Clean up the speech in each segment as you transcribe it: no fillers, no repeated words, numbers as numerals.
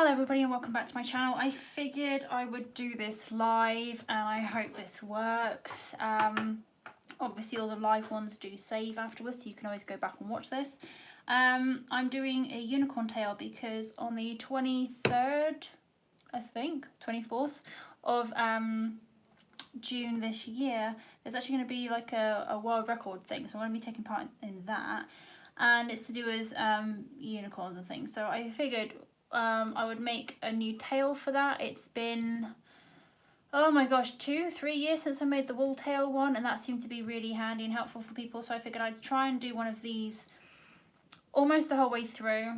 Hello everybody and welcome back to my channel. I figured I would do this live and I hope this works. Obviously all the live ones do save afterwards, so you can always go back and watch this. I'm doing a unicorn tail because on the 23rd, I think, 24th of June this year, there's actually going to be like a world record thing, so I'm going to be taking part in that. And it's to do with unicorns and things, so I figured I would make a new tail for that. It's been, oh my gosh, 2-3 years since I made the wool tail one, and that seemed to be really handy and helpful for people, so I figured I'd try and do one of these almost the whole way through.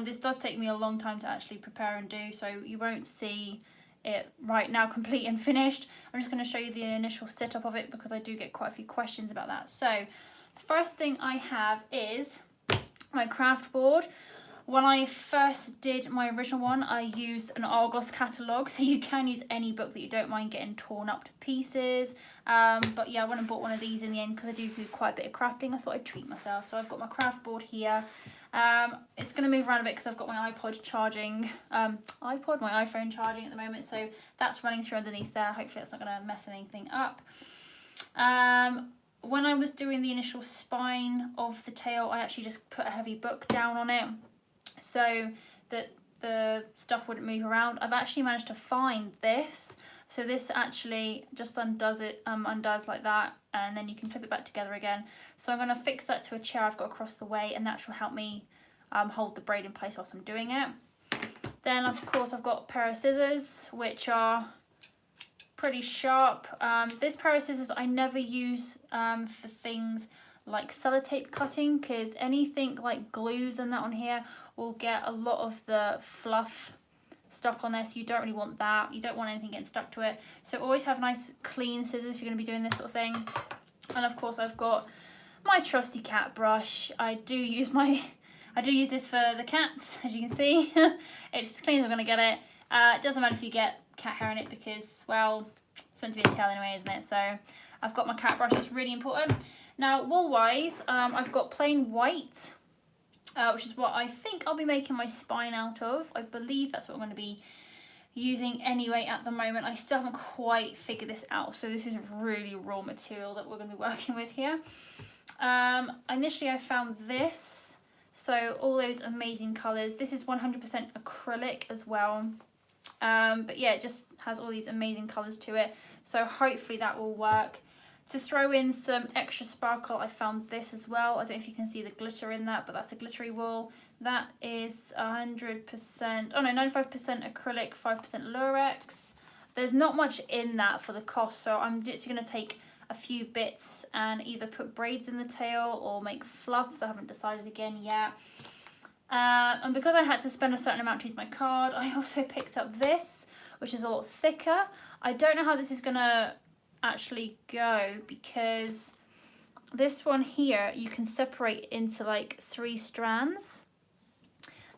This does take me a long time to actually prepare and do, so you won't see it right now complete and finished. I'm just going to show you the initial setup of it because I do get quite a few questions about that. So the first thing I have is my craft board. When I first did my original one, I used an Argos catalogue, so you can use any book that you don't mind getting torn up to pieces. But yeah, I went and bought one of these in the end because I do quite a bit of crafting. I thought I'd treat myself. So I've got my craft board here. It's going to move around a bit because I've got my iPod charging, my iPhone charging at the moment. So that's running through underneath there. Hopefully that's not going to mess anything up. When I was doing the initial spine of the tail, I actually just put a heavy book down on it, so that the stuff wouldn't move around. I've actually managed to find this, so this actually just undoes like that, and then you can clip it back together again. So I'm going to fix that to a chair I've got across the way, and that will help me hold the braid in place whilst I'm doing it. Then of course I've got a pair of scissors which are pretty sharp. This pair of scissors I never use for things like sellotape cutting, because anything like glues and that on here will get a lot of the fluff stuck on there, so you don't really want that. You don't want anything getting stuck to it, so always have nice clean scissors if you're going to be doing this sort of thing. And of course I've got my trusty cat brush. I do use this for the cats, as you can see. It's as clean as I'm going to get it. It doesn't matter if you get cat hair in it because, well, it's meant to be a tail anyway, isn't it? So I've got my cat brush. That's really important. Now, wool-wise, I've got plain white, which is what I think I'll be making my spine out of. I believe that's what I'm going to be using anyway at the moment. I still haven't quite figured this out, so this is really raw material that we're going to be working with here. Initially, I found this, so all those amazing colours. This is 100% acrylic as well. But yeah, it just has all these amazing colours to it, so hopefully that will work. To throw in some extra sparkle, I found this as well. I don't know if you can see the glitter in that, but that's a glittery wool. That is 100%, oh no, 95% acrylic, 5% lurex. There's not much in that for the cost, so I'm just going to take a few bits and either put braids in the tail or make fluffs. I haven't decided again yet. And because I had to spend a certain amount to use my card, I also picked up this, which is a lot thicker. I don't know how this is going to actually go, because this one here you can separate into like 3 strands.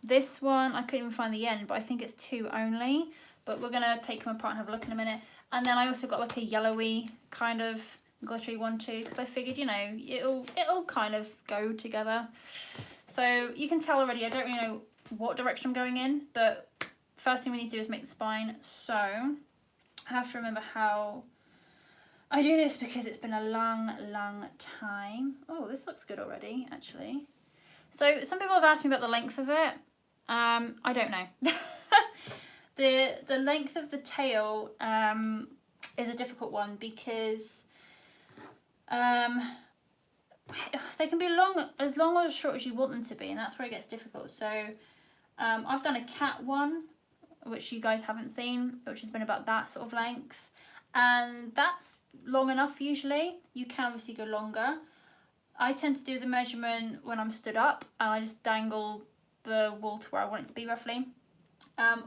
This one I couldn't even find the end, but I think it's 2 only, but we're gonna take them apart and have a look in a minute. And then I also got like a yellowy kind of glittery one too, because I figured, you know, it'll kind of go together. So you can tell already I don't really know what direction I'm going in, but first thing we need to do is make the spine. So I have to remember how I do this because it's been a long time. Oh, this looks good already, actually. So some people have asked me about the length of it. I don't know. The length of the tail is a difficult one because they can be as long or as short as you want them to be, and that's where it gets difficult. So I've done a cat one, which you guys haven't seen, which has been about that sort of length, and that's long enough usually. You can obviously go longer. I tend to do the measurement when I'm stood up and I just dangle the wool to where I want it to be roughly.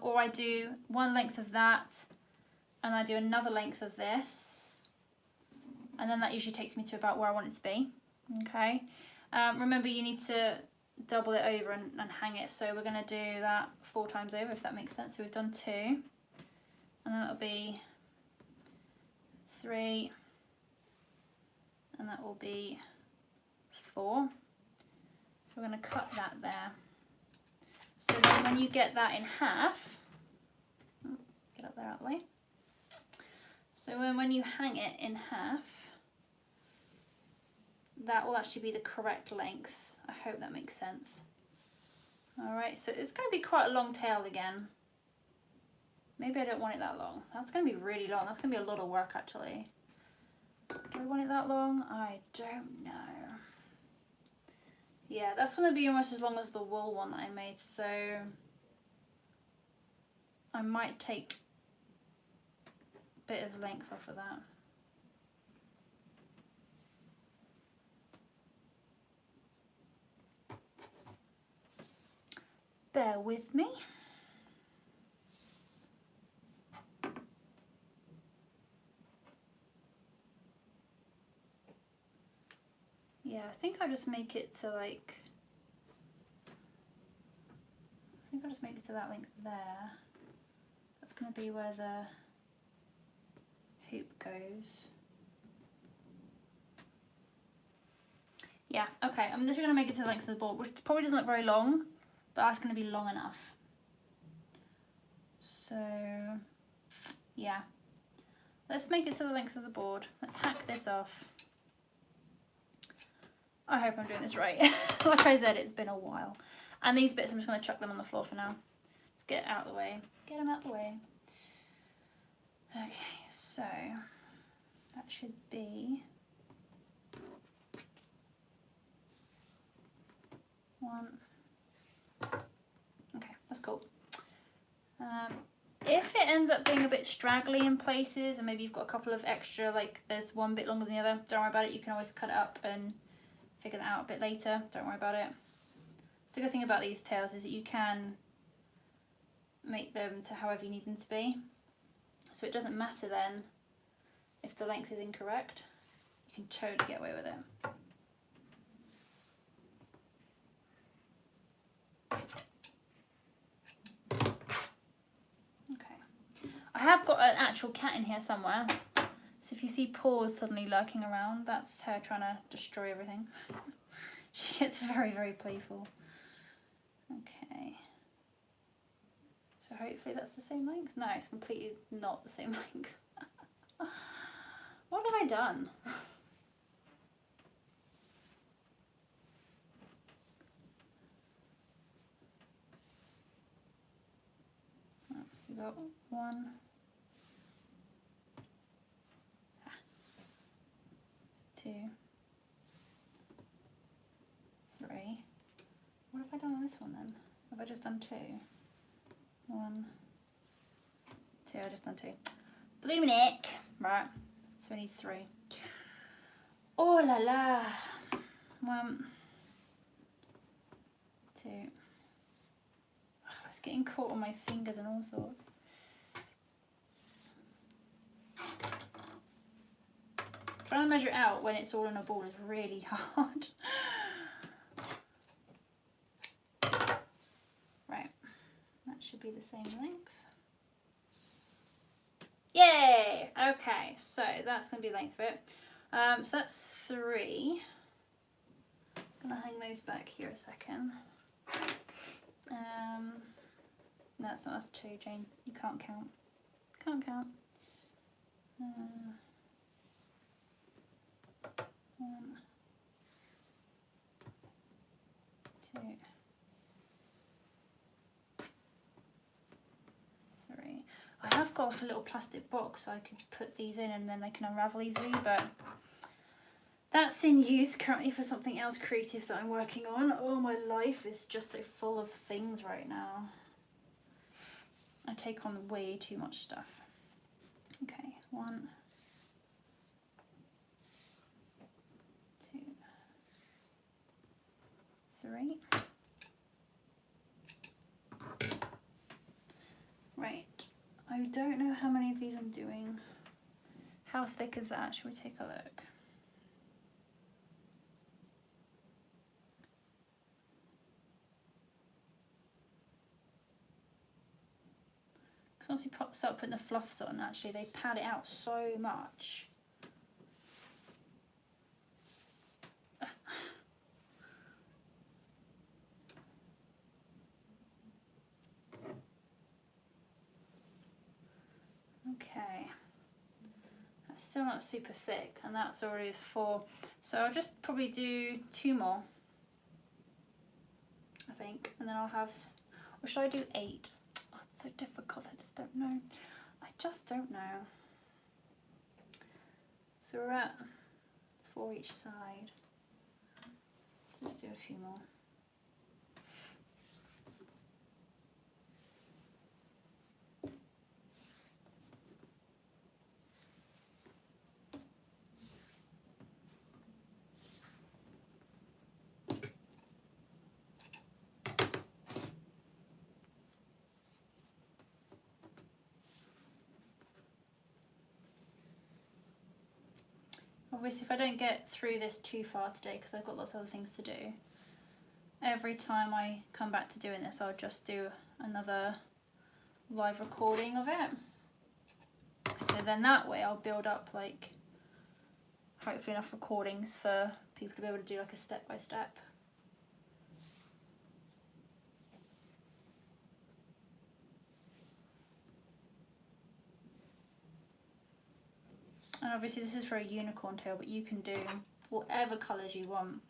Or I do one length of that and I do another length of this, and then that usually takes me to about where I want it to be. Okay. Remember, you need to double it over and hang it, so we're going to do that 4 times over, if that makes sense. So we've done 2, and then that'll be 3, and that will be 4. So we're going to cut that there. So then when you get that in half, get up there out of the way. So when you hang it in half, that will actually be the correct length. I hope that makes sense. Alright, so it's going to be quite a long tail again. Maybe I don't want it that long. That's going to be really long. That's going to be a lot of work actually. Do I want it that long? I don't know. Yeah, that's going to be almost as long as the wool one that I made, so I might take a bit of length off of that. Bear with me. Yeah, I think I'll just make it to like, I'll just make it to that length there. That's going to be where the hoop goes. Yeah, okay, I'm just going to make it to the length of the board, which probably doesn't look very long, but that's going to be long enough. So, yeah. Let's make it to the length of the board. Let's hack this off. I hope I'm doing this right. Like I said, it's been a while. And these bits, I'm just going to chuck them on the floor for now. Let's get out of the way. Get them out of the way. Okay, so that should be 1. Okay, that's cool. If it ends up being a bit straggly in places, and maybe you've got a couple of extra, like there's one bit longer than the other, don't worry about it. You can always cut it up and figure that out a bit later. Don't worry about it. The good thing about these tails is that you can make them to however you need them to be. So it doesn't matter then if the length is incorrect. You can totally get away with it. I have got an actual cat in here somewhere, so if you see paws suddenly lurking around, that's her trying to destroy everything. She gets very, very playful. Okay. So hopefully that's the same length. No, it's completely not the same length. What have I done? So we've got 1, 2, 3. What have I done on this one then? Have I just done 2? 1, 2, I've just done 2. Blooming heck. Right, so we need 3. Oh la la. 1, 2. Oh, it's getting caught on my fingers and all sorts. Trying to measure it out when it's all in a ball is really hard. Right, that should be the same length. Yay! Okay, so that's going to be the length of it. So that's 3. I'm going to hang those back here a second. No, that's 2, Jane. You can't count. Can't count. 1, 2, 3. I have got like a little plastic box so I could put these in and then they can unravel easily, but that's in use currently for something else creative that I'm working on. Oh, my life is just so full of things right now. I take on way too much stuff. Okay, 1, 2, 3. Right, I don't know how many of these I'm doing. How thick is that? Should we take a look? Because once you start putting the fluffs on, actually they pad it out so much. still not super thick, and that's already 4. So I'll just probably do 2 more, I think, and then I'll have, or should I do 8? Oh, it's so difficult, I just don't know. I just don't know. So we're at 4 each side. Let's just do a few more. Obviously, if I don't get through this too far today, because I've got lots of other things to do, every time I come back to doing this, I'll just do another live recording of it. So then that way I'll build up, like, hopefully enough recordings for people to be able to do like a step-by-step. And obviously this is for a unicorn tail, but you can do whatever colours you want.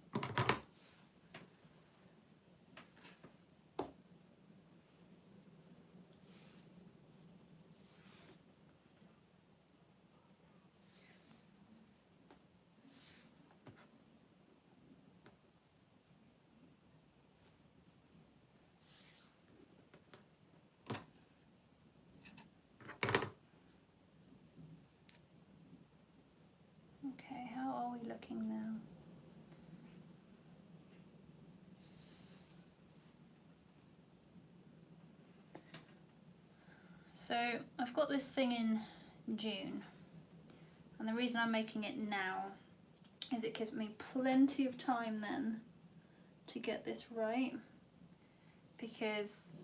Okay, how are we looking now? So I've got this thing in June, and the reason I'm making it now is it gives me plenty of time then to get this right, because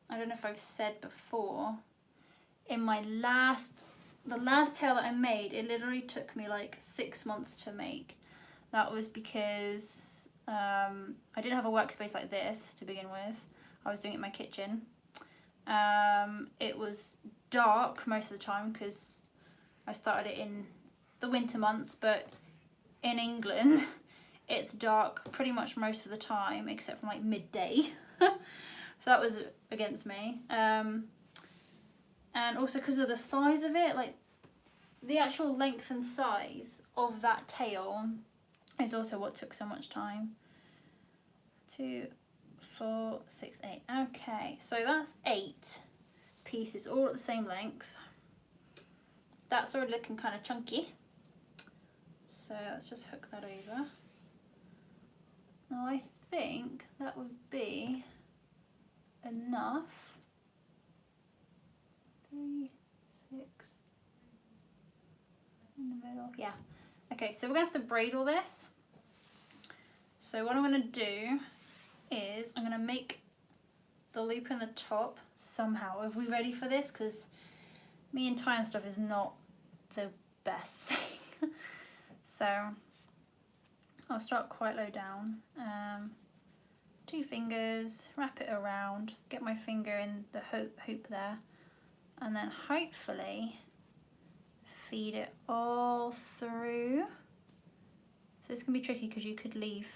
I don't know if I've said before, in my the last tail that I made, it literally took me like 6 months to make. That was because I didn't have a workspace like this to begin with. I was doing it in my kitchen. It was dark most of the time because I started it in the winter months, but in England it's dark pretty much most of the time except from like midday. So that was against me. And also because of the size of it, like the actual length and size of that tail is also what took so much time. 2, 4, 6, 8. Okay, so that's 8 pieces all at the same length. That's already looking kind of chunky. So let's just hook that over. Now I think that would be enough. 3, 6 in the middle. Yeah. Okay, so we're gonna have to braid all this. So what I'm gonna do is I'm gonna make the loop in the top somehow. Are we ready for this? Because me and tying stuff is not the best thing. So I'll start quite low down. 2 fingers, wrap it around, get my finger in the hoop there, and then hopefully feed it all through. So this can be tricky because you could leave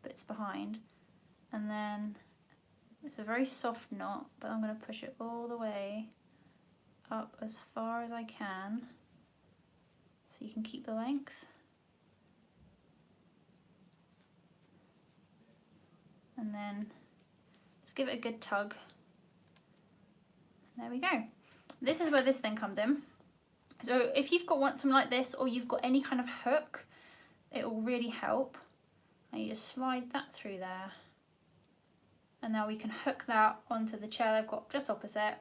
bits behind. And then it's a very soft knot, but I'm going to push it all the way up as far as I can so you can keep the length. And then just give it a good tug. There we go. This is where this thing comes in. So if you've got something like this, or you've got any kind of hook, it will really help. And you just slide that through there. And now we can hook that onto the chair I've got just opposite,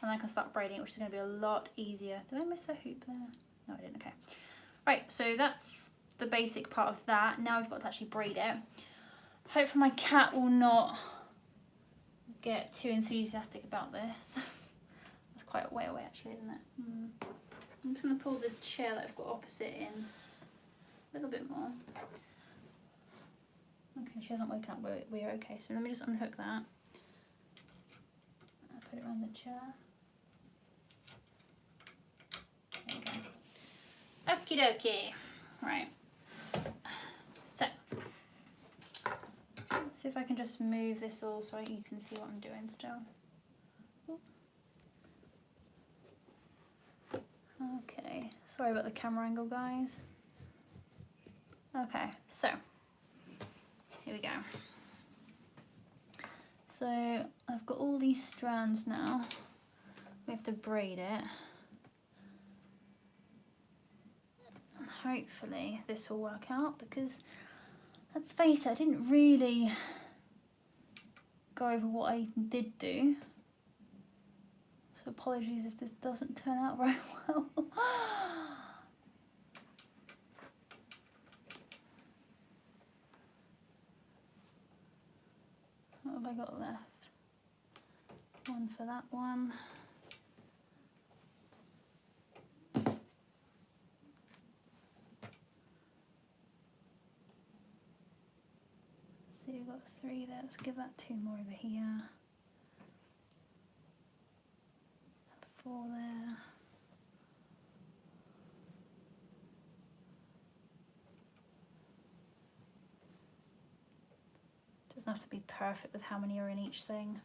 and I can start braiding it, which is going to be a lot easier. Did I miss a hoop there? No, I didn't. Okay. Right, so that's the basic part of that. Now we've got to actually braid it. Hopefully my cat will not get too enthusiastic about this. That's quite a way away actually, isn't it? I'm just going to pull the chair that I've got opposite in a little bit more. Okay, she hasn't woken up, we're okay. So let me just unhook that. I'll put it around the chair. There we go. Okie dokie. Right. So, let's see if I can just move this all so you can see what I'm doing still. Okay, sorry about the camera angle, guys. Okay, so here we go. So I've got all these strands now. We have to braid it. And hopefully this will work out, because let's face it, I didn't really go over what I did do. So apologies if this doesn't turn out very well. What have I got left? One for that one. So you've got 3 there. Let's give that 2 more over here. 4 there. Doesn't have to be perfect with how many are in each thing.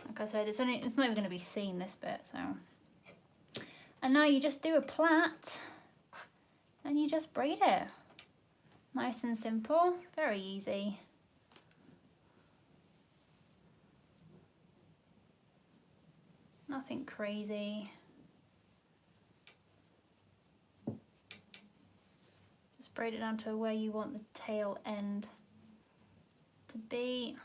Like I said, it's not even going to be seen, this bit, so. And now you just do a plait and you just braid it. Nice and simple, very easy. Nothing crazy. Just braid it down to where you want the tail end to be.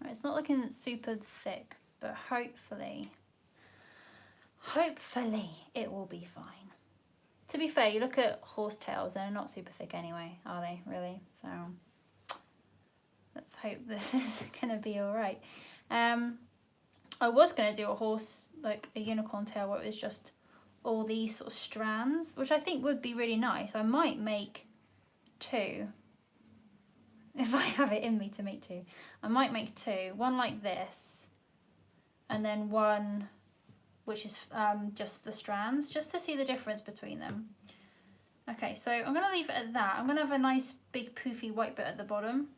It's not looking super thick, but hopefully it will be fine. To be fair, you look at horsetails, they're not super thick anyway, are they, really? So let's hope this is gonna be all right. I was gonna do a horse, like a unicorn tail, where it was just all these sort of strands, which I think would be really nice. I might make 2. If I have it in me to make 2. I might make 2. One like this, and then one which is just the strands, just to see the difference between them. Okay, so I'm going to leave it at that. I'm going to have a nice big poofy white bit at the bottom.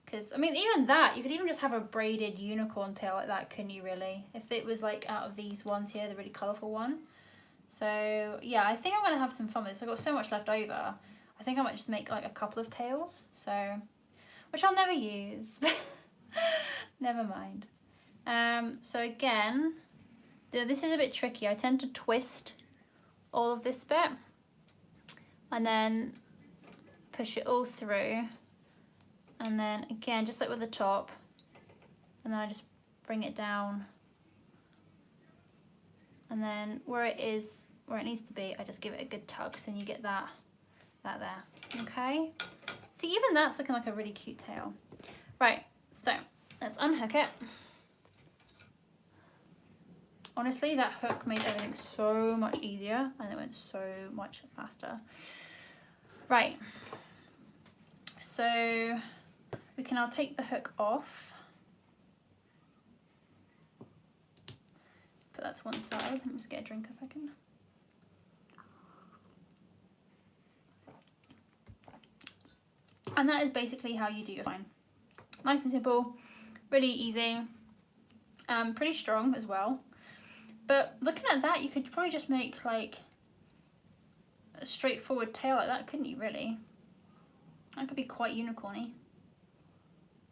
Because, I mean, even that, you could even just have a braided unicorn tail like that, couldn't you, really? If it was like out of these ones here, the really colourful one. So, yeah, I think I'm going to have some fun with this. I've got so much left over. I think I might just make like a couple of tails, so, which I'll never use, but never mind. So again, this is a bit tricky. I tend to twist all of this bit and then push it all through, and then again, just like with the top, and then I just bring it down, and then where it is, where it needs to be, I just give it a good tug, so you get that there, okay? See, even that's looking like a really cute tail. Right, so let's unhook it. Honestly, that hook made everything so much easier and it went so much faster. Right, so we can now take the hook off. Put that to one side. Let me just get a drink a second. And that is basically how you do your spine. Nice and simple, really easy, pretty strong as well. But looking at that, you could probably just make like a straightforward tail like that, couldn't you, really? That could be quite unicorny.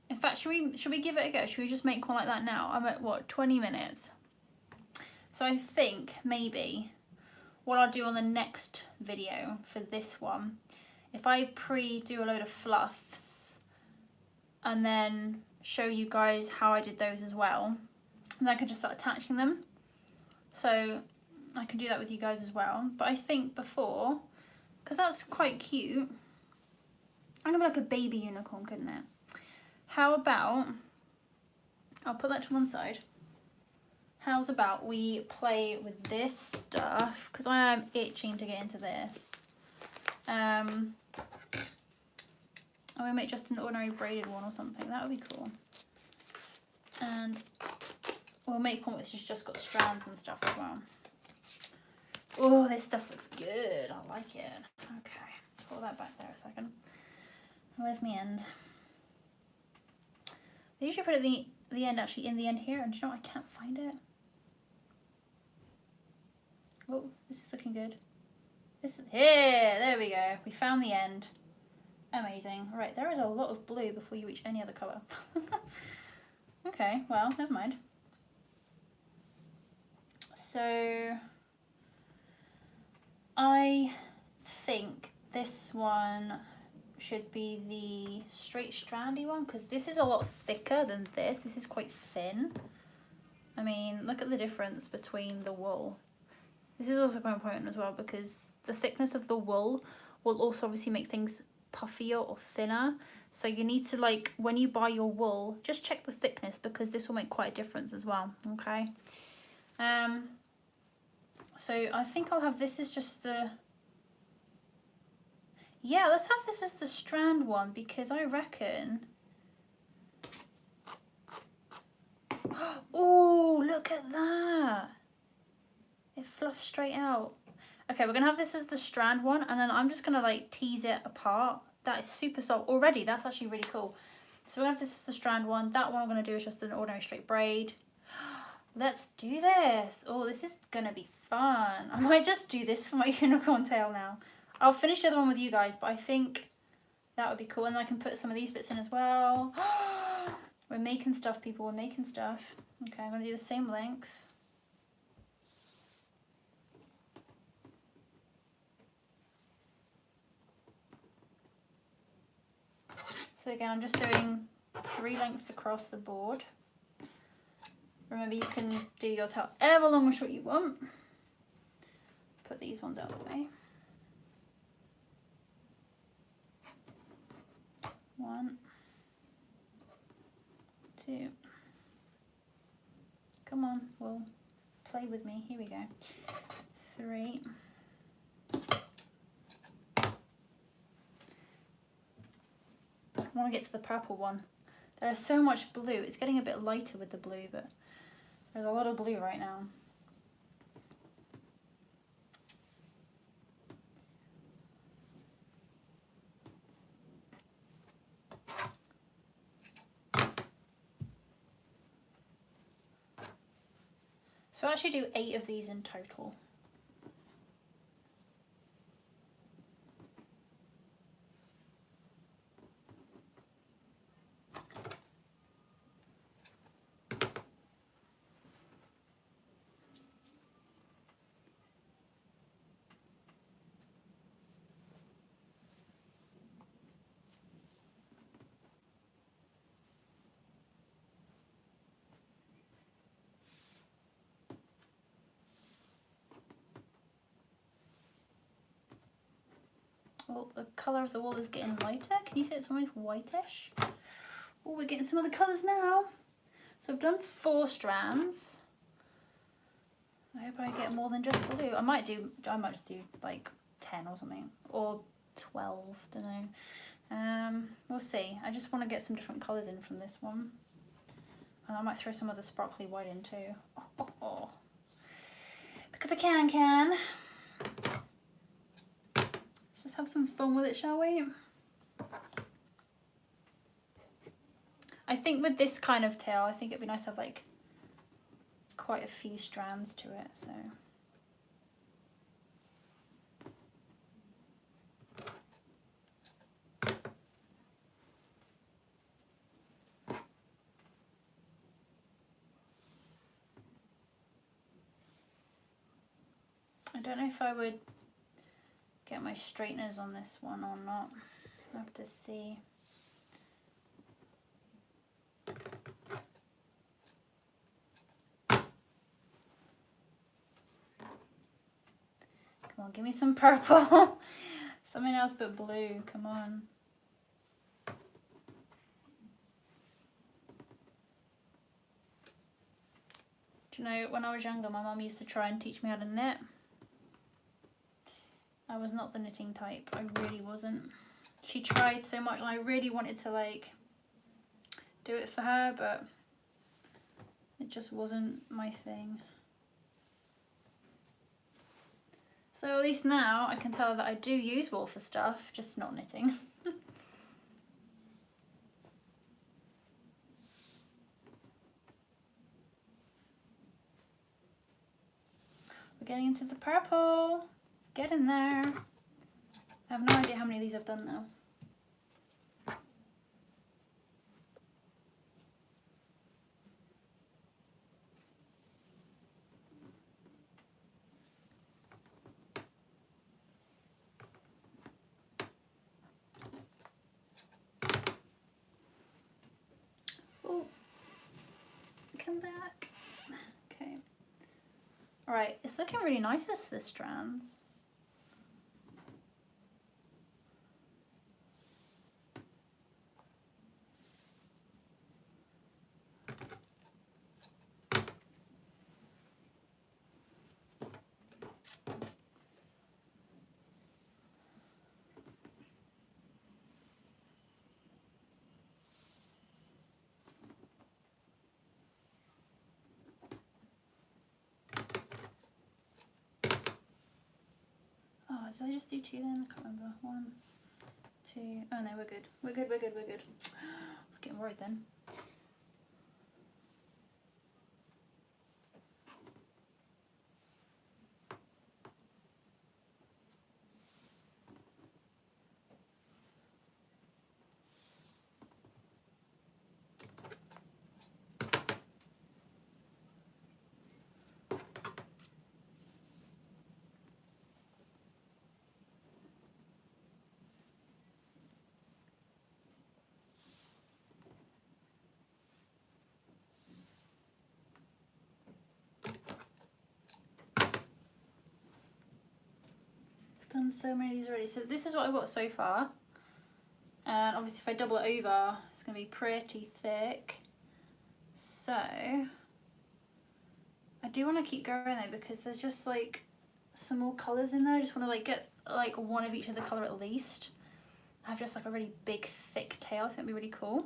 In fact, should we give it a go? Should we just make one like that now? I'm at, what, 20 minutes? So I think maybe what I'll do on the next video for this one, if I do a load of fluffs and then show you guys how I did those as well, and I can just start attaching them. So I can do that with you guys as well. But I think before, because that's quite cute, I'm gonna be like a baby unicorn, couldn't it? How about, I'll put that to one side. How's about we play with this stuff, because I am itching to get into this. And we make just an ordinary braided one or something. That would be cool. And we'll make one which has just got strands and stuff as well. Oh, this stuff looks good. I like it. Okay, pull that back there a second. Where's my end? They usually put it at the end, actually, in the end here. And do you know what? I can't find it. Oh, this is looking good. Here, there we go. We found the end. Amazing. Right, there is a lot of blue before you reach any other colour. Okay, well, never mind. So, I think this one should be the straight strandy one, because this is a lot thicker than this. This is quite thin. I mean, look at the difference between the wool. This is also quite important as well, because the thickness of the wool will also obviously make things puffier or thinner. So you need to, like, when you buy your wool, just check the thickness, because this will make quite a difference as well. Okay. So I think I'll have this as just the, yeah, let's have this as the strand one, because I reckon, oh, look at that. It fluffs straight out. Okay, we're gonna have this as the strand one, and then I'm just gonna like tease it apart. That is super soft already. That's actually really cool. So we're gonna have this as the strand one. That one I'm gonna do is just an ordinary straight braid. Let's do this. Oh, this is gonna be fun. I might just do this for my unicorn tail now. I'll finish the other one with you guys, but I think that would be cool. And I can put some of these bits in as well. We're making stuff, people. We're making stuff. Okay, I'm gonna do the same length. So again, I'm just doing 3 lengths across the board. Remember, you can do yours however long or short you want. Put these ones out of the way. 1, 2. Come on, well, play with me. Here we go. 3. I want to get to the purple one. There's so much blue. It's getting a bit lighter with the blue, but there's a lot of blue right now. So I actually do 8 of these in total. Well, the colour of the wool is getting lighter. Can you see it's almost whitish? Oh, we're getting some of the colours now. So I've done 4 strands. I hope I get more than just blue. I might just do like 10 or something, or 12, don't know. We'll see. I just want to get some different colours in from this one. And I might throw some of the sparkly white in too. Oh. Because I can. Let's just have some fun with it, shall we? I think with this kind of tail, I think it'd be nice to have like quite a few strands to it, so. I don't know if I would get my straighteners on this one or not. I'll have to see. Come on, give me some purple. Something else but blue, come on. Do you know, when I was younger, my mum used to try and teach me how to knit. I was not the knitting type. I really wasn't. She tried so much and I really wanted to like do it for her, but it just wasn't my thing. So at least now I can tell her that I do use wool for stuff, just not knitting. We're getting into the purple. Get in there. I have no idea how many of these I've done though. Oh, come back. Okay. All right, it's looking really nice as the strands. Did I just do 2 then? I can't remember. 1, 2. Oh no, we're good. We're good, we're good, we're good. I was getting worried then. Done so many of these already. So this is what I've got so far. And obviously if I double it over, it's going to be pretty thick. So I do want to keep going though because there's just like some more colours in there. I just want to like get like one of each of the colour at least. I have just like a really big thick tail. I think it'd be really cool.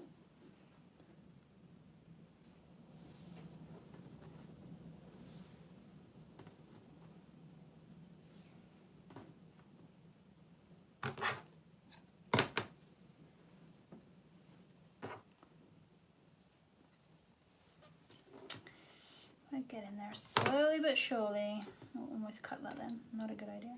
I get in there slowly but surely. I'll almost cut that then. Not a good idea.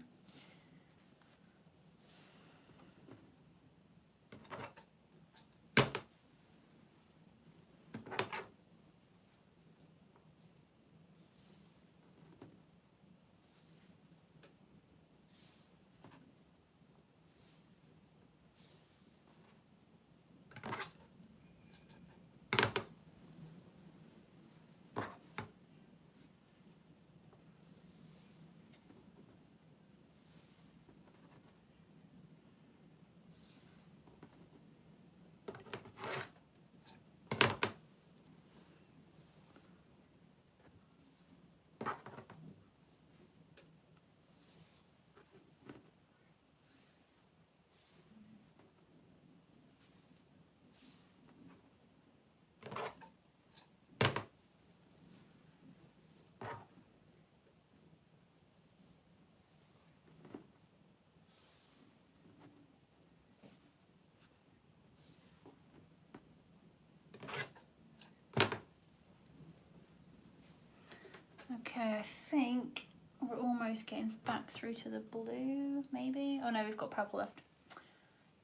Okay, I think we're almost getting back through to the blue, maybe? Oh no, we've got purple left.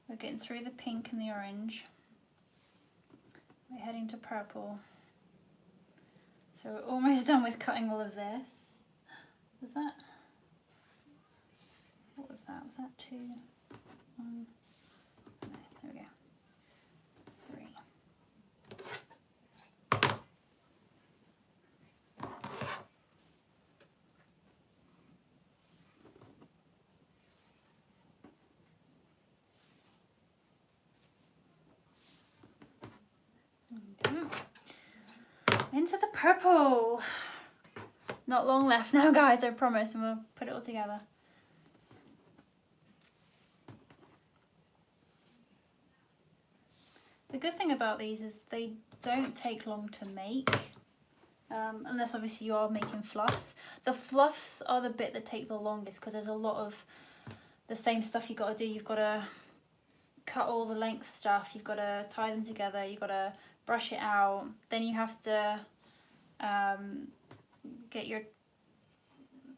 We're getting through the pink and the orange. We're heading to purple. So we're almost done with cutting all of this. Was that? What was that? Was that 2? 1? No, there we go. 3. Into the purple. Not long left now, guys, I promise, and we'll put it all together. The good thing about these is they don't take long to make, unless obviously you are making fluffs. The fluffs are the bit that take the longest because there's a lot of the same stuff you've got to do. You've got to cut all the length stuff, you've got to tie them together, you've got to brush it out, then you have to get your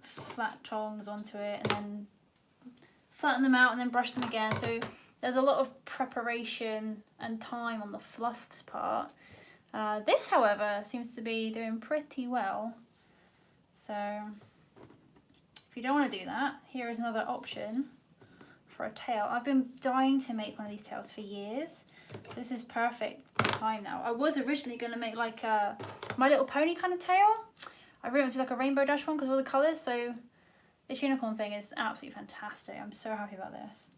flat tongs onto it and then flatten them out and then brush them again. So there's a lot of preparation and time on the fluffs part. This, however, seems to be doing pretty well. So if you don't want to do that, here is another option for a tail. I've been dying to make one of these tails for years. So this is perfect time now. I was originally going to make like a My Little Pony kind of tail. I really want to do like a rainbow dash one because of all the colours. So this unicorn thing is absolutely fantastic. I'm so happy about this.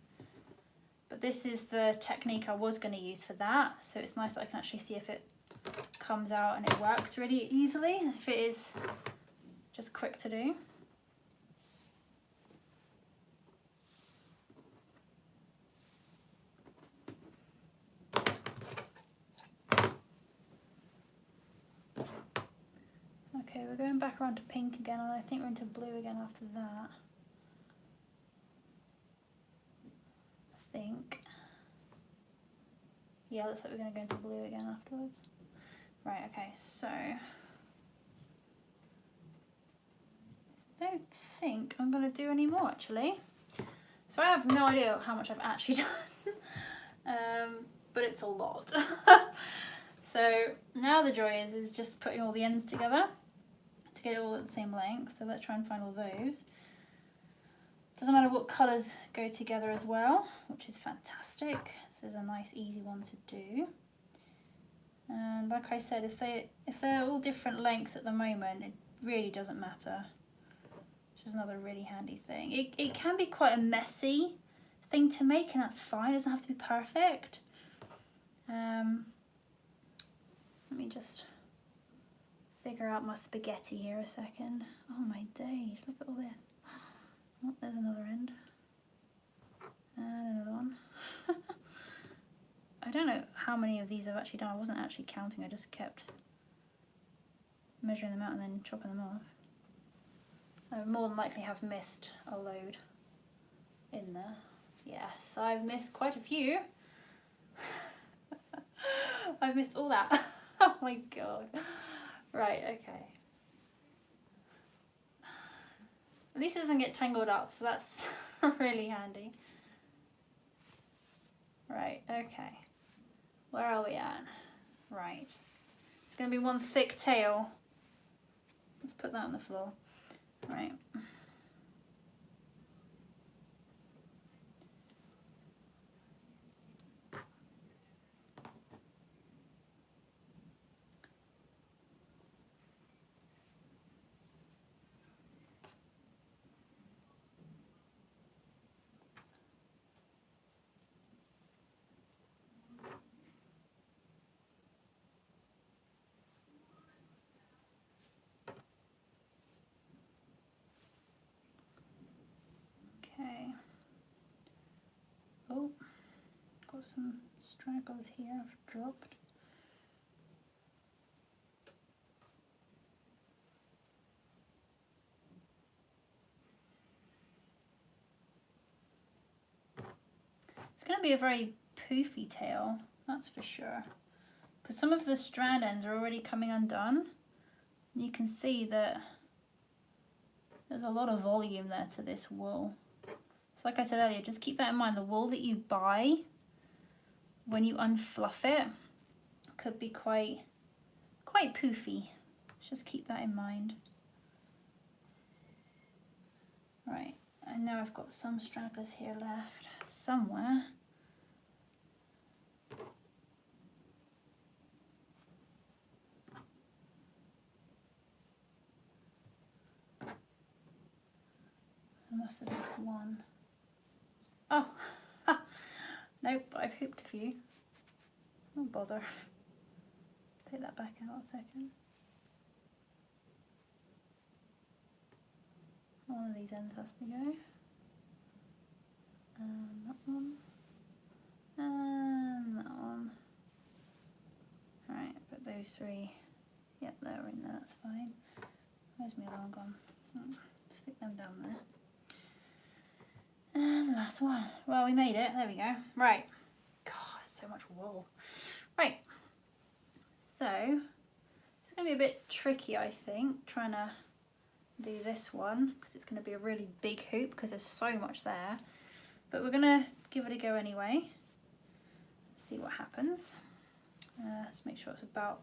But this is the technique I was going to use for that. So it's nice that I can actually see if it comes out and it works really easily. If it is just quick to do. Okay, we're going back around to pink again, and I think we're into blue again after that. I think. Yeah, looks like we're going to go into blue again afterwards. Right, okay, so I don't think I'm going to do any more actually. So I have no idea how much I've actually done, but it's a lot. So now the joy is just putting all the ends together to get it all at the same length. So let's try and find all those. Doesn't matter what colours go together as well, which is fantastic. This is a nice easy one to do. And like I said, if they're all different lengths at the moment, it really doesn't matter. Which is another really handy thing. It can be quite a messy thing to make, and that's fine. It doesn't have to be perfect. Let me just figure out my spaghetti here a second. Oh my days, look at all this. Oh, there's another end. And another one. I don't know how many of these I've actually done. I wasn't actually counting, I just kept measuring them out and then chopping them off. I more than likely have missed a load in there. Yes, I've missed quite a few. I've missed all that. Oh my god. Right, okay. At least it doesn't get tangled up, so that's really handy. Right, okay. Where are we at? Right. It's going to be one thick tail. Let's put that on the floor. Right. Okay. Oh, got some straggles here I've dropped. It's going to be a very poofy tail, that's for sure. Because some of the strand ends are already coming undone. You can see that there's a lot of volume there to this wool. So like I said earlier, just keep that in mind. The wool that you buy, when you unfluff it, could be quite poofy. Just keep that in mind. Right, I know I've got some stragglers here left somewhere. I must have missed one. Oh, nope, I've hooped a few. Don't bother. Take that back out a second. One of these ends has to go. That one. And that one. Alright, put those three. Yep, they're in there, that's fine. Where's my alarm gone? Stick them down there. And the last one. Well, we made it. There we go. Right. God, so much wool. Right. So, it's going to be a bit tricky, I think, trying to do this one, because it's going to be a really big hoop because there's so much there. But we're going to give it a go anyway. See what happens. Let's make sure it's about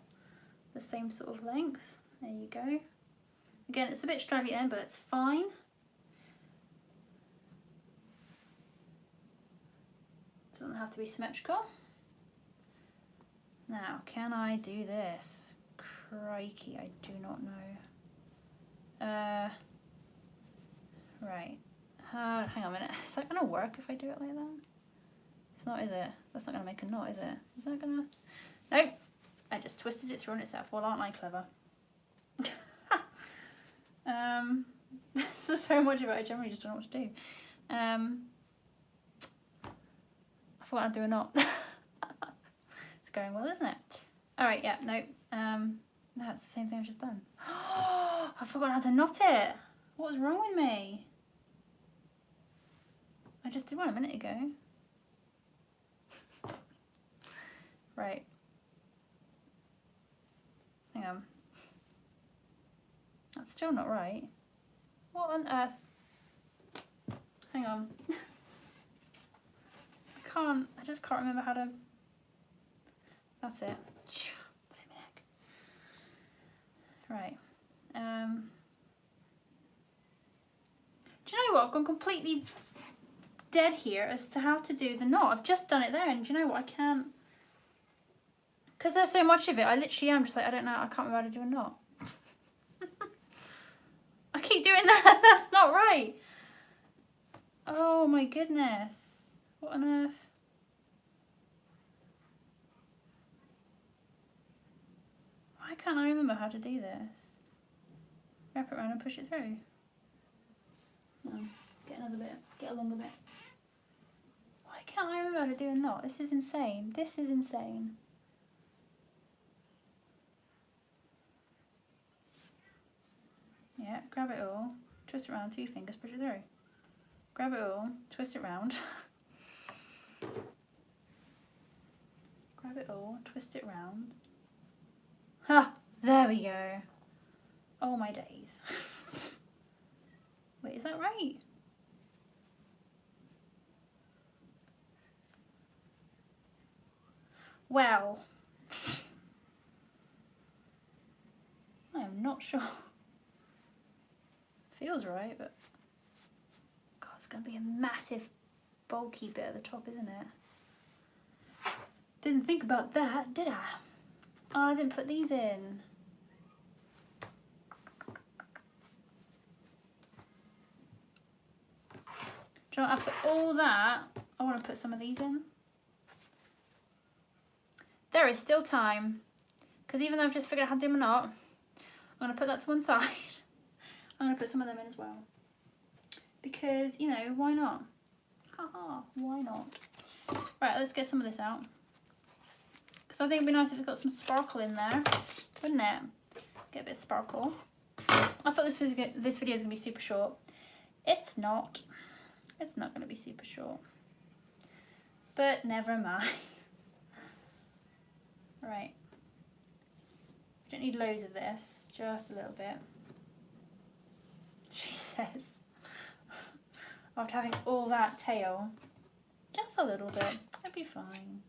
the same sort of length. There you go. Again, it's a bit straggly end, but it's fine. Doesn't have to be symmetrical. Now, can I do this? Crikey, I do not know. Right. Hang on a minute. Is that going to work if I do it like that? It's not, is it? That's not going to make a knot, is it? Is that going to... Nope. I just twisted it through on itself. Well, aren't I clever? This is so much of it. I generally just don't know what to do. I thought I'd do a knot. It's going well, isn't it? Alright, yeah, no. That's the same thing I've just done. I forgot how to knot it. What was wrong with me? I just did one a minute ago. Right. Hang on. That's still not right. What on earth? Hang on. I just can't remember how to... That's it. Right. Do you know what? I've gone completely dead here as to how to do the knot. I've just done it there, and do you know what? I can't... Because there's so much of it, I literally am just like, I don't know, I can't remember how to do a knot. I keep doing that. That's not right. Oh my goodness. What on earth? Why can't I remember how to do this? Wrap it around and push it through. No, get another bit. Get a longer bit. Why can't I remember how to do a knot? This is insane. This is insane. Yeah, grab it all, twist it around, 2 fingers, push it through. Grab it all, twist it round. Grab it all, twist it round. Ha! There we go. Oh my days. Wait, is that right? Well, I am not sure. Feels right, but God, it's going to be a massive bulky bit at the top, isn't it? Didn't think about that, did I? Oh, I didn't put these in. Do you know, after all that, I want to put some of these in. There is still time, because even though I've just figured out how to do my knot, I'm going to put that to one side. I'm going to put some of them in as well. Because, you know, why not? Haha, why not? Right, let's get some of this out. Because I think it'd be nice if it's got some sparkle in there, wouldn't it? Get a bit of sparkle. I thought this video was going to be super short. It's not. It's not going to be super short. But never mind. Right. We don't need loads of this, just a little bit. She says, after having all that tail, just a little bit, it'll be fine.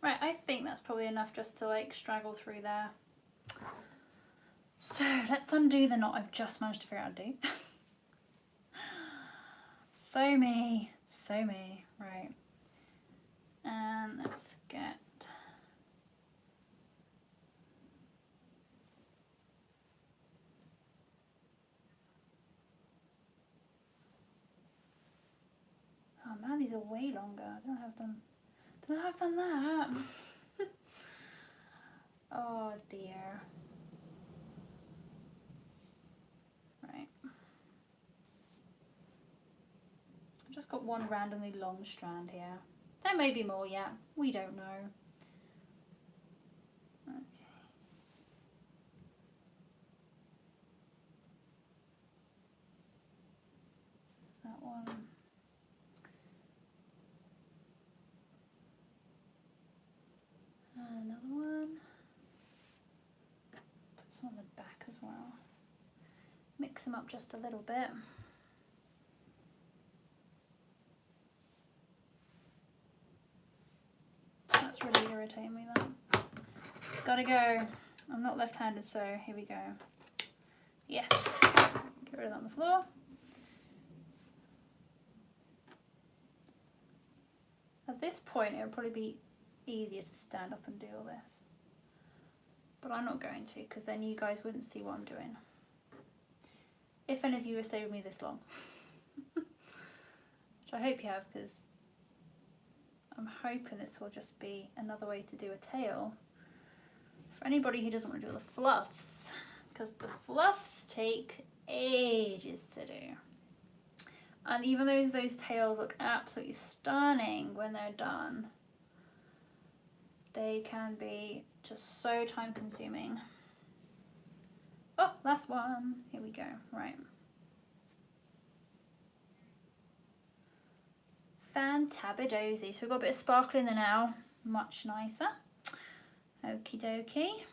Right, I think that's probably enough just to like straggle through there. So let's undo the knot I've just managed to figure out how to do. So me, right. And let's get oh man, these are way longer. I don't have done that. Oh dear. Right. I've just got one randomly long strand here. There may be more yet. We don't know. Okay. That one. And another one. Put some on the back as well. Mix them up just a little bit. That's really irritating me, that. Gotta go. I'm not left-handed, so here we go. Yes. Get rid of that on the floor. At this point, it would probably be easier to stand up and do all this. But I'm not going to, because then you guys wouldn't see what I'm doing. If any of you have stayed with me this long. Which I hope you have, because I'm hoping this will just be another way to do a tail for anybody who doesn't want to do the fluffs, because the fluffs take ages to do. And even though those tails look absolutely stunning when they're done, they can be just so time consuming. Oh, last one. Here we go. Right. Fantabidozy. So we've got a bit of sparkle in there now. Much nicer. Okie dokie.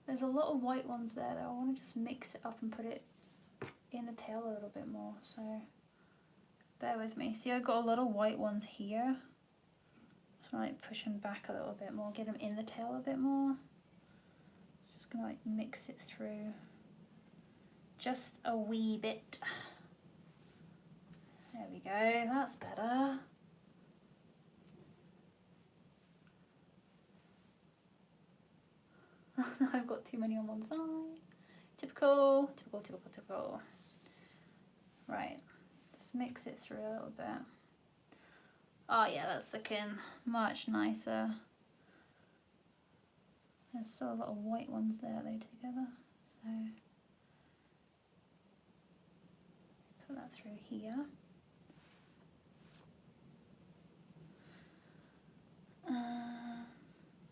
There's a lot of white ones there though. I want to just mix it up and put it in the tail a little bit more. So bear with me. See, I've got a lot of white ones here. So I'm like push them back a little bit more. Get them in the tail a bit more. Just gonna like mix it through just a wee bit. There we go, that's better. I've got too many on one side. Typical, typical, typical, typical. Right, just mix it through a little bit. Oh yeah, that's looking much nicer. There's still a lot of white ones there though together, so put that through here.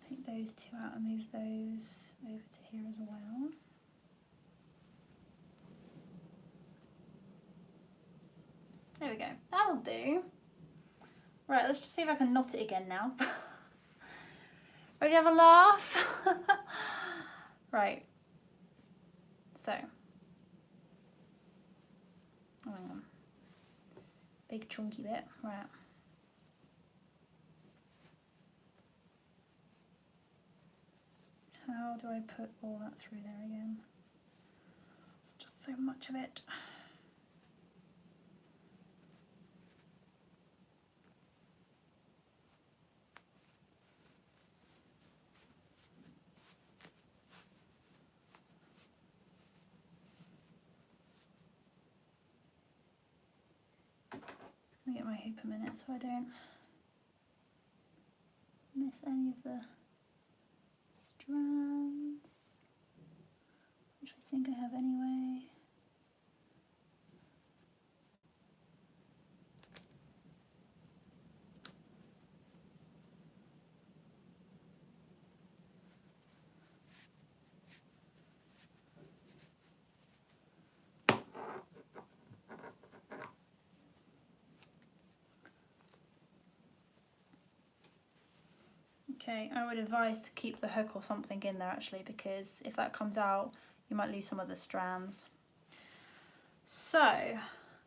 Take those two out and move those over to here as well. There we go, that'll do. Right, let's just see if I can knot it again now. Ready to have a laugh? Right, so, oh, hang on, big chunky bit, right. How do I put all that through there again? It's just so much of it. Let me get my hoop a minute so I don't miss any of the strands, which I think I have anyway. Okay, I would advise to keep the hook or something in there actually, because if that comes out, you might lose some of the strands. So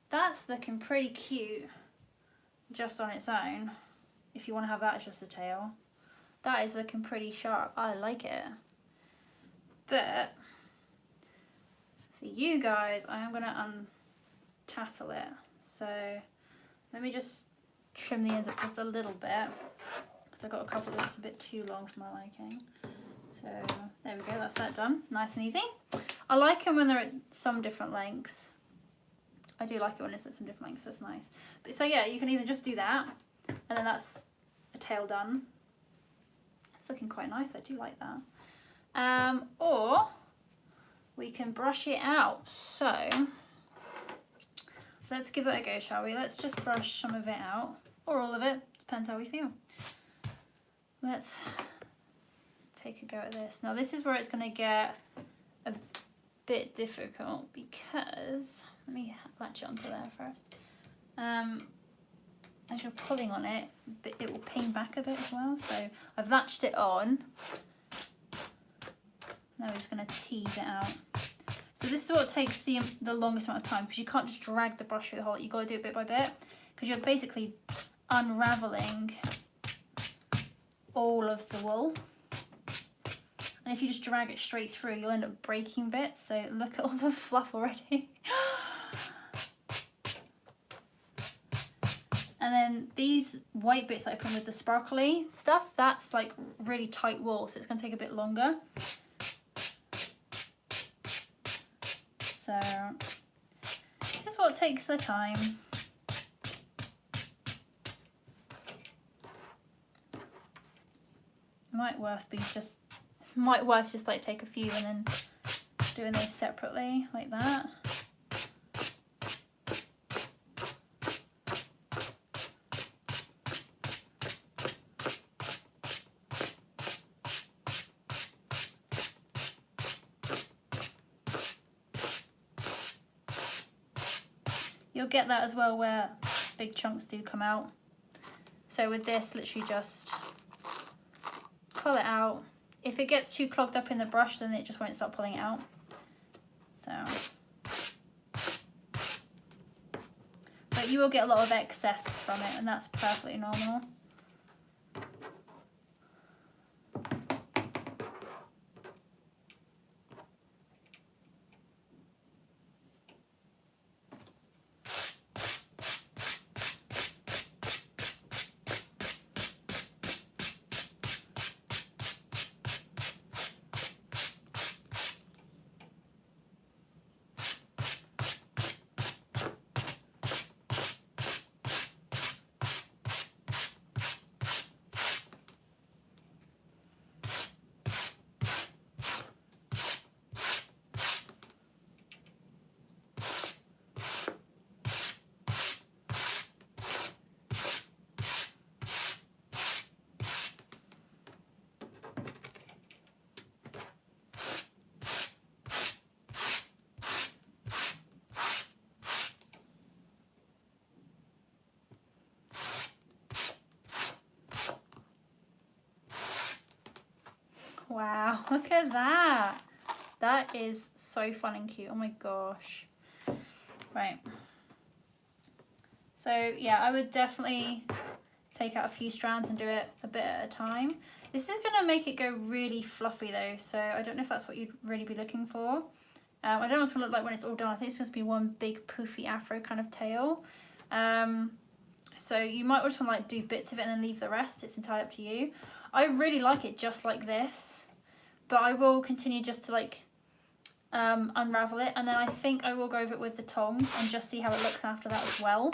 that's looking pretty cute just on its own. if you want to have that as just a tail. That is looking pretty sharp. I like it. But for you guys, I am going to untassel it. So let me just trim the ends up just a little bit, because I got a couple that's a bit too long for my liking. So there we go, that's that done. Nice and easy. I like them when they're at some different lengths. I do like it when it's at some different lengths, so it's nice. But so yeah, you can either just do that, and then that's a tail done. It's looking quite nice, I do like that. Or we can brush it out. So let's give it a go, shall we? Let's just brush some of it out, or all of it, depends how we feel. Let's take a go at this. Now this is where it's going to get a bit difficult, because, let me latch it onto there first. As you're pulling on it, it will ping back a bit as well. So I've latched it on. Now we're just going to tease it out. So this is what takes the longest amount of time, because you can't just drag the brush through the hole. You've got to do it bit by bit, because you're basically unraveling all of the wool. And if you just drag it straight through, you'll end up breaking bits. So look at all the fluff already. And then these white bits that I put in with the sparkly stuff, that's like really tight wool, so it's going to take a bit longer. So this is what takes the time. Might worth just like take a few and then doing those separately like that. You'll get that as well where big chunks do come out. So with this, literally just pull it out. If it gets too clogged up in the brush, then it just won't start pulling it out. So, but you will get a lot of excess from it, and that's perfectly normal. Wow, look at that. That is so fun and cute. Oh my gosh. Right. So yeah, I would definitely take out a few strands and do it a bit at a time. This is going to make it go really fluffy though, so I don't know if that's what you'd really be looking for. I don't know what it's going to look like when it's all done. I think it's going to be one big poofy afro kind of tail. So you might just want to like do bits of it and then leave the rest. It's entirely up to you. I really like it just like this, but I will continue just to like unravel it, and then I think I will go over it with the tongs and just see how it looks after that as well.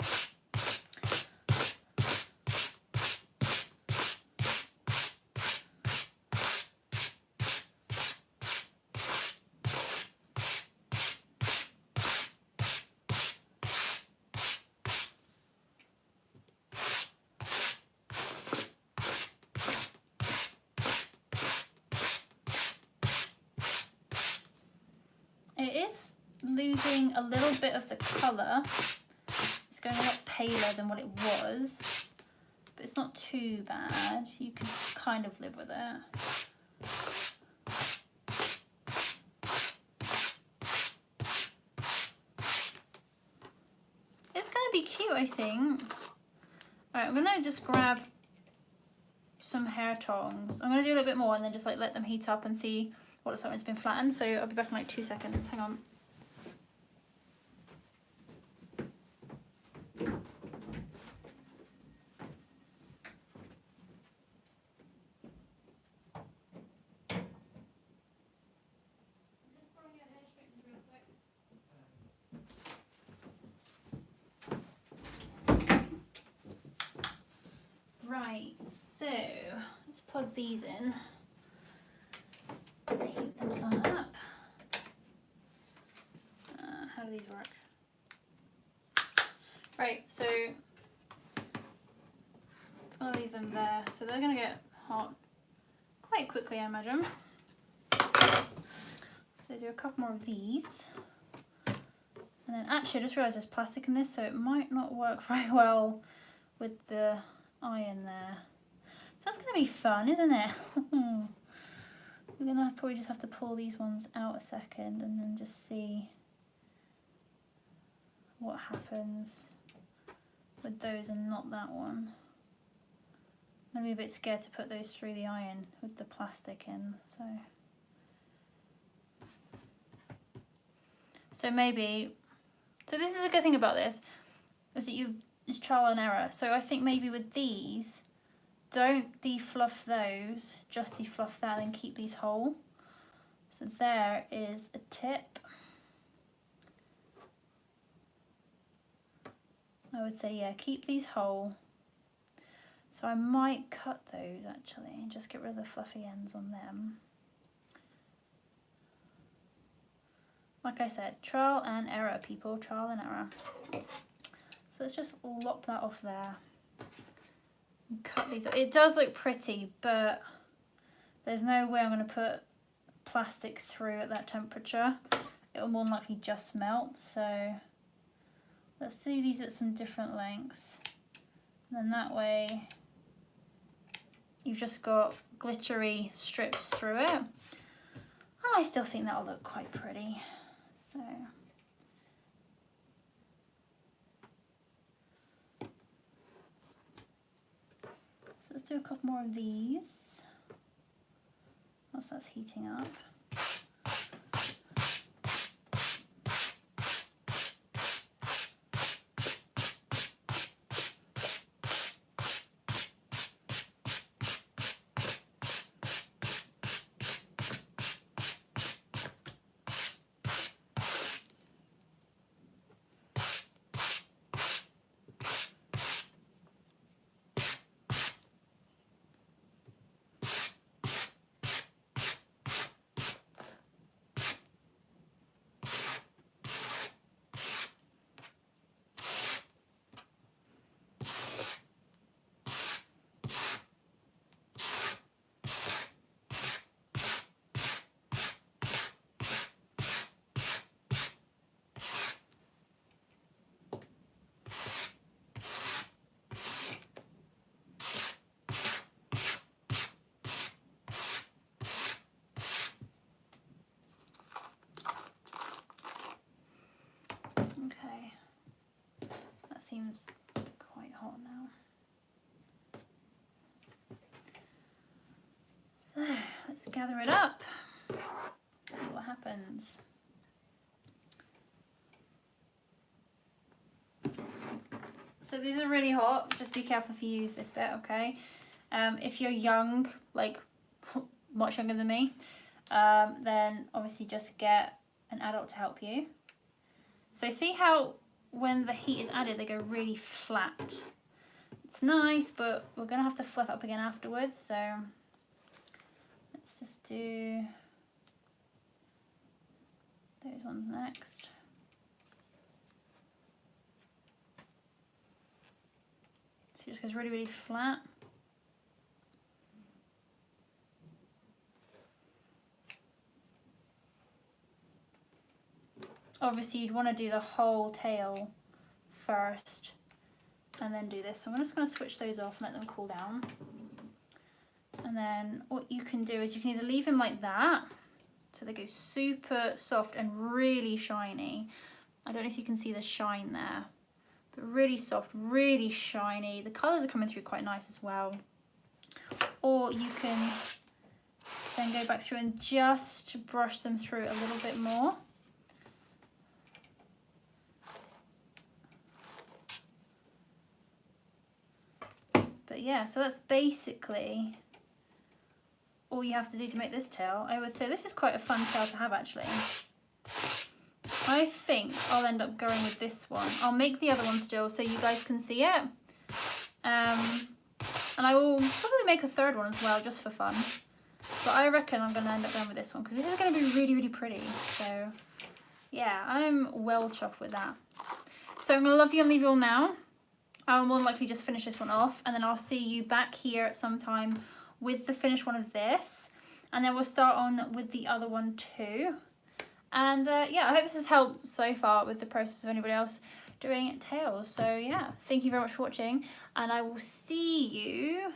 Losing a little bit of the colour. It's going a lot paler than what it was, but it's not too bad. You can kind of live with it. It's going to be cute, I think. Alright, I'm going to just grab some hair tongs. I'm gonna do a little bit more and then just like let them heat up and see what it's like when it's been flattened. So I'll be back in like 2 seconds. Hang on. Right, so let's plug these in. Heat them up. How do these work? Right, so it's gonna leave them there. So they're gonna get hot quite quickly, I imagine. So do a couple more of these. And then actually I just realised there's plastic in this, so it might not work very well with the iron there. So that's going to be fun, isn't it? We're going to probably just have to pull these ones out a second and then just see what happens with those and not that one. I'm going to be a bit scared to put those through the iron with the plastic in. So maybe, so this is a good thing about this, is that it's trial and error. So I think maybe with these, don't defluff those, just defluff that and keep these whole. So there is a tip. I would say, yeah, keep these whole. So I might cut those actually and just get rid of the fluffy ends on them. Like I said, trial and error, people, trial and error. So let's just lop that off there and cut these up. It does look pretty, but there's no way I'm going to put plastic through at that temperature. It will more than likely just melt. So let's do these at some different lengths. And then that way you've just got glittery strips through it. And I still think that'll look quite pretty. So let's do a couple more of these whilst that's heating up. Seems quite hot now. So let's gather it up, see what happens. So these are really hot, just be careful if you use this bit, okay? If you're young, like much younger than me, then obviously just get an adult to help you. So see how when the heat is added, they go really flat. It's nice, but we're gonna have to fluff it up again afterwards, so let's just do those ones next. So it just goes really, really flat. Obviously you'd want to do the whole tail first and then do this. So I'm just going to switch those off and let them cool down. And then what you can do is you can either leave them like that, so they go super soft and really shiny. I don't know if you can see the shine there, but really soft, really shiny. The colours are coming through quite nice as well. or you can then go back through and just brush them through a little bit more. But yeah, so that's basically all you have to do to make this tail. I would say this is quite a fun tail to have actually. I think I'll end up going with this one. I'll make the other one still so you guys can see it. And I will probably make a third one as well, just for fun. But I reckon I'm going to end up going with this one because this is going to be really, really pretty. So yeah, I'm well chuffed with that. So I'm going to love you and leave you all now. I'll more than likely just finish this one off, and then I'll see you back here at some time with the finished one of this. And then we'll start on with the other one too. And yeah, I hope this has helped so far with the process of anybody else doing tails. So yeah, thank you very much for watching, and I will see you